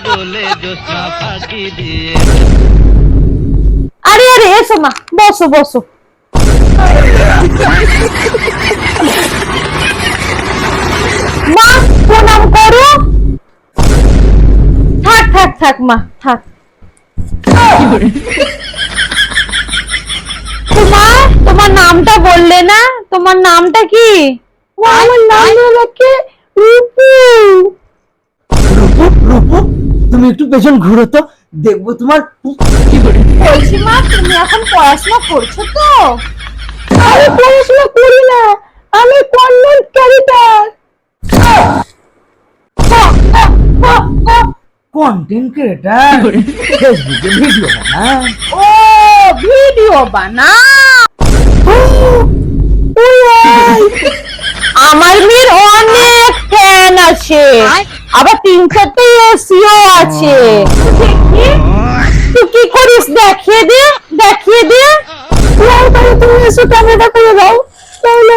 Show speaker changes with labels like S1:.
S1: বলে জোসনা ফাঁকি দিয়ে।
S2: আরে আরে এসো মা, বসো বসো। মা প্রণাম করো। থাক থাক থাক মা থাক। তোমার নামটা বললে না, তোমার নামটা কি? আমার নাম হলো কি রূপু।
S3: রূপু, তুমি একটু পেছন ঘুরো তো, দেখবো তোমার।
S2: বলছি মা, তুমি এখন পড়াশোনা করছো তো? আমি পড়াশোনা করি না, আমি কন্টেন্ট ক্রিয়েটর।
S3: কন্টেন্ট ক্রিয়েটর, ফেসবুকে ভিডিও বানাও।
S2: ও ভিডিও বানা। আমার মেয়ের অনেক ফ্যান আছে, আবার 3-4টা এসিও আছে। তুই কি করিস দেখিয়ে দে, দেখিয়ে দে। তুমি এসো ক্যামেরা করে দাও তাহলে।